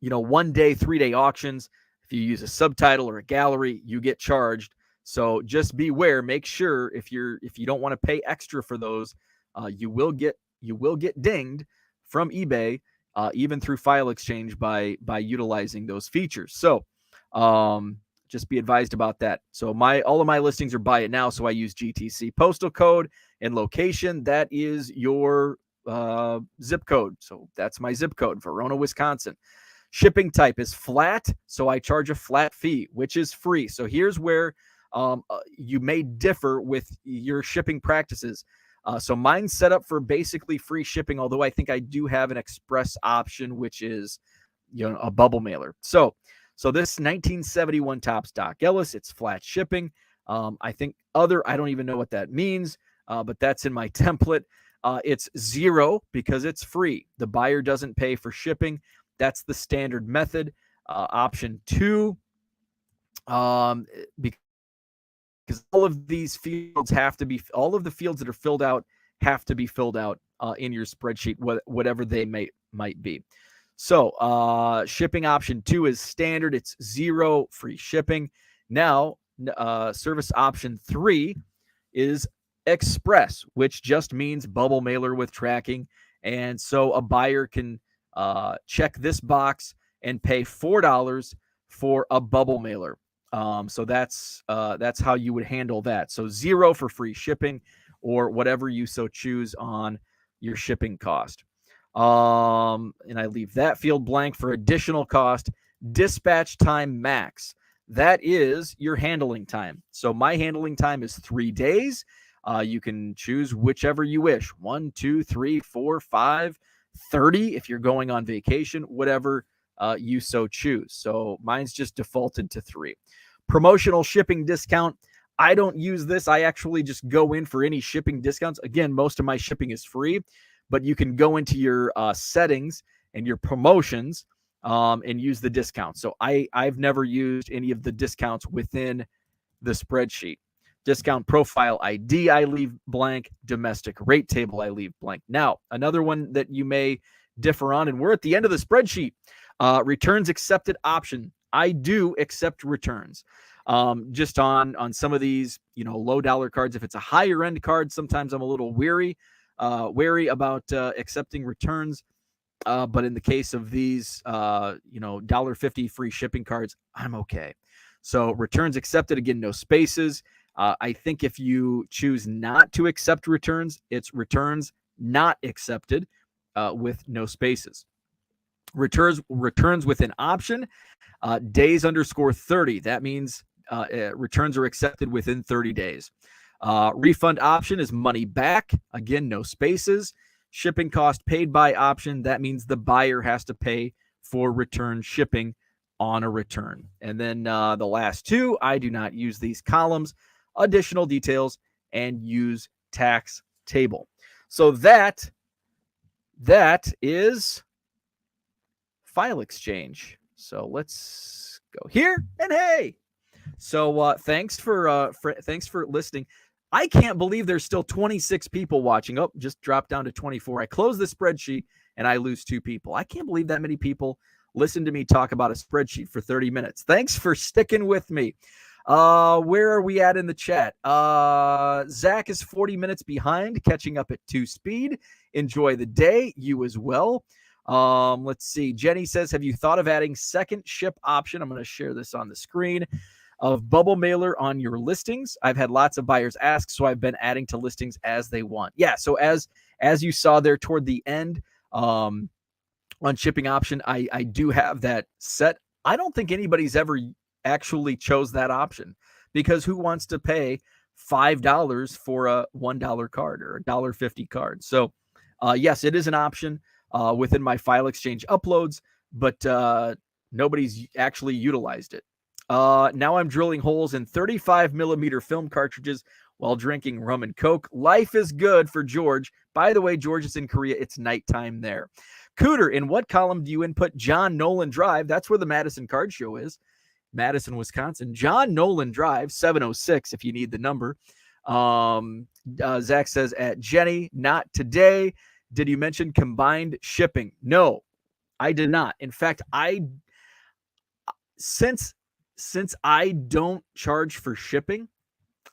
1 day, 3 day auctions. If you use a subtitle or a gallery, you get charged. So just beware. Make sure if you don't want to pay extra for those, you will get dinged from eBay, even through File Exchange by utilizing those features. So just be advised about that. So all of my listings are buy it now, so I use GTC. Postal code and location, that is your zip code. So that's my zip code, Verona, Wisconsin. Shipping type is flat, so I charge a flat fee, which is free. So here's where you may differ with your shipping practices. So mine's set up for basically free shipping, although I think I do have an express option, which is a bubble mailer. So this 1971 Top Stock Ellis, it's flat shipping. I think I don't even know what that means, but that's in my template. It's 0 because it's free. The buyer doesn't pay for shipping. That's the standard method. Option 2, because all of these fields all of the fields that are filled out have to be filled out in your spreadsheet, whatever they might be. So shipping option 2 is standard. It's 0 free shipping. Now service option 3 is express, which just means bubble mailer with tracking. And so a buyer can check this box and pay $4 for a bubble mailer. So that's how you would handle that. So 0 for free shipping, or whatever you so choose on your shipping cost. And I leave that field blank for additional cost. Dispatch time max. That is your handling time. So my handling time is 3 days. You can choose whichever you wish. 1, 2, 3, 4, 5, 30 if you're going on vacation, whatever you so choose. So mine's just defaulted to 3. Promotional shipping discount. I don't use this. I actually just go in for any shipping discounts. Again, most of my shipping is free, but you can go into your settings and your promotions and use the discount. So I've never used any of the discounts within the spreadsheet. Discount profile ID, I leave blank. Domestic rate table, I leave blank. Now, another one that you may differ on, and we're at the end of the spreadsheet. Returns accepted option. I do accept returns. Just on some of these, low dollar cards. If it's a higher end card, sometimes I'm a little wary about accepting returns. But in the case of these, $1.50 free shipping cards, I'm okay. So returns accepted, again, no spaces. I think if you choose not to accept returns, it's returns not accepted with no spaces. Returns with an option, days_30. That means returns are accepted within 30 days. Refund option is money back. Again, no spaces. Shipping cost paid by option. That means the buyer has to pay for return shipping on a return. And then the last two, I do not use these columns. Additional details and use tax table. So that is file exchange. So let's go here and hey. So thanks for listening. I can't believe there's still 26 people watching. Oh, just dropped down to 24. I close the spreadsheet and I lose 2 people. I can't believe that many people listen to me talk about a spreadsheet for 30 minutes. Thanks for sticking with me. Where are we at in the chat? Zach is 40 minutes behind, catching up at 2 speed. Enjoy the day. You as well. Let's see. Jenny says, have you thought of adding second ship option? I'm going to share this on the screen. Of bubble mailer on your listings. I've had lots of buyers ask, so I've been adding to listings as they want. Yeah, so as you saw there toward the end on shipping option, I do have that set. I don't think anybody's ever actually chose that option because who wants to pay $5 for a $1 card or a $1.50 card? So yes, it is an option within my file exchange uploads, but nobody's actually utilized it. Now I'm drilling holes in 35 millimeter film cartridges while drinking rum and Coke. Life is good for George. By the way, George is in Korea. It's nighttime there. Cooter, in what column do you input John Nolan Drive? That's where the Madison Card Show is. Madison, Wisconsin. John Nolan Drive, 706 if you need the number. Zach says, at Jenny, not today. Did you mention combined shipping? No, I did not. In fact, since I don't charge for shipping,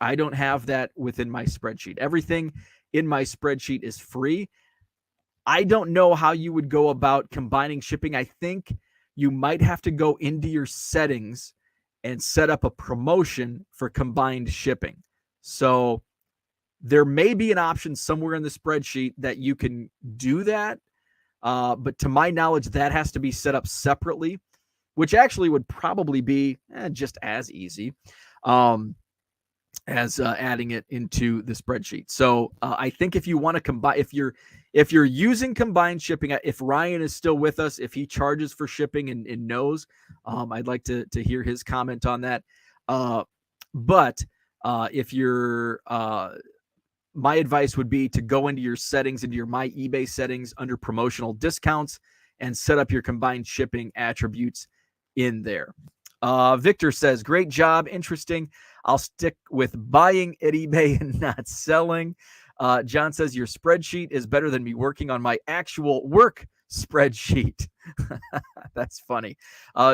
I don't have that within my spreadsheet. Everything in my spreadsheet is free. I don't know how you would go about combining shipping. I think you might have to go into your settings and set up a promotion for combined shipping. So there may be an option somewhere in the spreadsheet that you can do that. But to my knowledge, that has to be set up separately, which actually would probably be just as easy as adding it into the spreadsheet. So I think if you want to combine, if you're using combined shipping, if Ryan is still with us, if he charges for shipping and knows, I'd like to hear his comment on that. But if you're, my advice would be to go into your settings, into your My eBay settings under promotional discounts and set up your combined shipping attributes in there. Victor says, great job. Interesting. I'll stick with buying at eBay and not selling. John says, your spreadsheet is better than me working on my actual work spreadsheet. That's funny.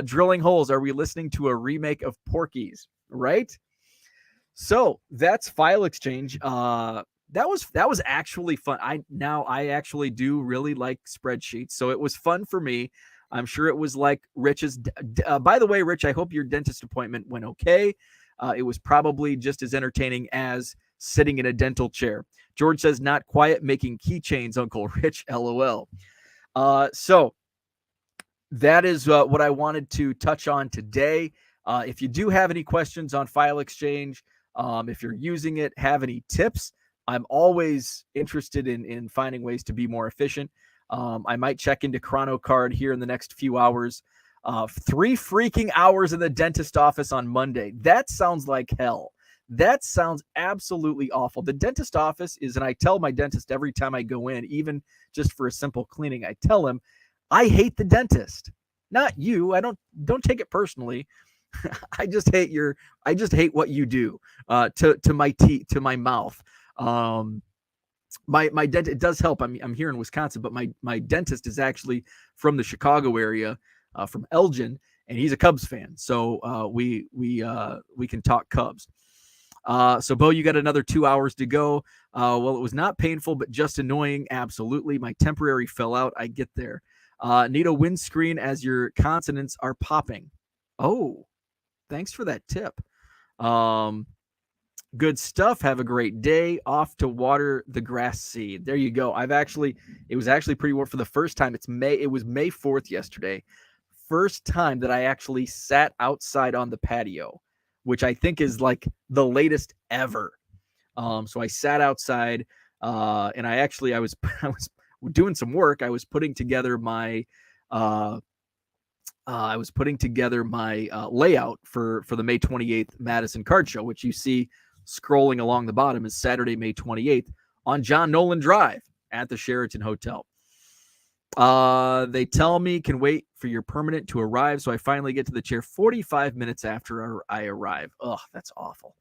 Drilling holes. Are we listening to a remake of Porky's? Right? So that's file exchange. That was actually fun. I actually do really like spreadsheets. So it was fun for me. I'm sure it was like Rich's. By the way, Rich, I hope your dentist appointment went okay. It was probably just as entertaining as sitting in a dental chair. George says, not quiet, making keychains, Uncle Rich, LOL. So that is what I wanted to touch on today. If you do have any questions on file exchange, if you're using it, have any tips, I'm always interested in finding ways to be more efficient. I might check into ChronoCard here in the next few hours. 3 freaking hours in the dentist office on Monday. That sounds like hell. That sounds absolutely awful. The dentist office is, and I tell my dentist every time I go in, even just for a simple cleaning, I tell him, I hate the dentist. Not you. I don't take it personally. I just hate what you do to my teeth, to my mouth. My dentist, it does help. I'm here in Wisconsin, but my dentist is actually from the Chicago area, from Elgin, and he's a Cubs fan. So we can talk Cubs. So Bo, you got another 2 hours to go. Well, it was not painful, but just annoying. Absolutely. My temporary fell out. I get there. Need a windscreen as your consonants are popping. Oh, thanks for that tip. Good stuff. Have a great day. Off to water the grass seed. There you go. It was actually pretty warm for the first time. It was May 4th yesterday. First time that I actually sat outside on the patio, which I think is like the latest ever. So I sat outside, and I was doing some work. I was putting together my layout for the May 28th Madison Card Show, which you see scrolling along the bottom is Saturday, May 28th on John Nolan Drive at the Sheraton Hotel. They tell me can wait for your permanent to arrive, so I finally get to the chair 45 minutes after I arrive. Ugh, that's awful.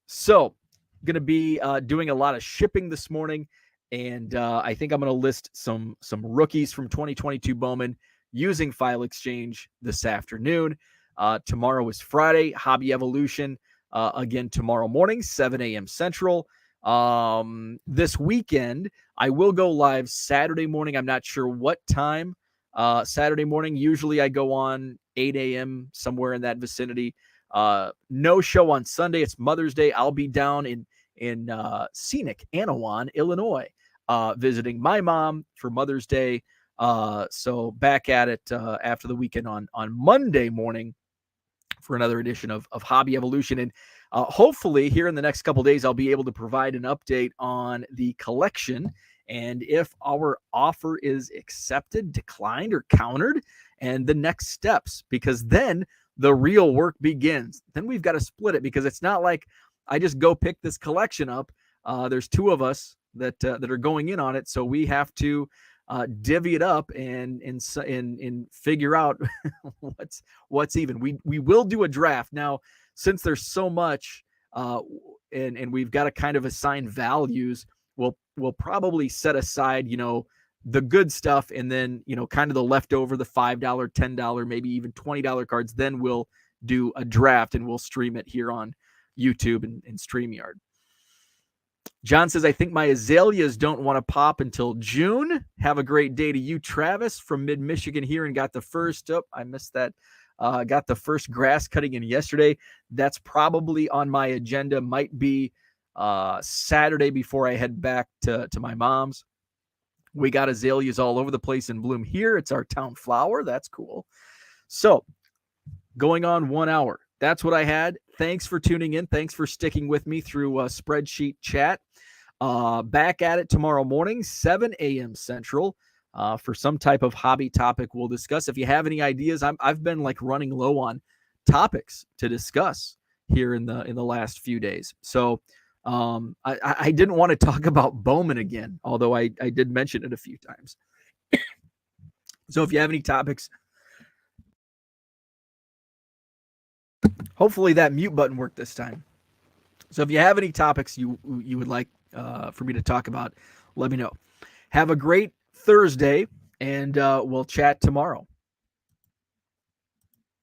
So going to be doing a lot of shipping this morning, and I think I'm going to list some rookies from 2022 Bowman using File Exchange this afternoon. Tomorrow is Friday, Hobby Evolution. Again, tomorrow morning, 7 a.m. Central. This weekend, I will go live Saturday morning. I'm not sure what time. Saturday morning, usually I go on 8 a.m., somewhere in that vicinity. No show on Sunday. It's Mother's Day. I'll be down in scenic Anawan, Illinois, visiting my mom for Mother's Day. So back at it after the weekend on Monday morning for another edition of Hobby Evolution. And hopefully here in the next couple of days, I'll be able to provide an update on the collection and if our offer is accepted, declined, or countered, and the next steps, because then the real work begins. Then we've got to split it, because it's not like I just go pick this collection up. There's two of us that are going in on it, so we have to divvy it up and figure out what's even. We will do a draft now, since there's so much, and we've got to kind of assign values. We'll probably set aside, the good stuff, and then, kind of the leftover, the $5, $10, maybe even $20 cards. Then we'll do a draft and we'll stream it here on YouTube and StreamYard. John says, I think my azaleas don't want to pop until June. Have a great day to you, Travis, from mid-Michigan here, and got the first, I missed that. Got the first grass cutting in yesterday. That's probably on my agenda. Might be Saturday before I head back to my mom's. We got azaleas all over the place in bloom here. It's our town flower. That's cool. So going on 1 hour. That's what I had. Thanks for tuning in. Thanks for sticking with me through spreadsheet chat. Back at it tomorrow morning, 7 a.m. Central, for some type of hobby topic we'll discuss. If you have any ideas, I've been like running low on topics to discuss here in the last few days. So I didn't want to talk about Bowman again, although I did mention it a few times. So if you have any topics, hopefully that mute button worked this time. So if you have any topics you would like for me to talk about, let me know. Have a great Thursday, and we'll chat tomorrow.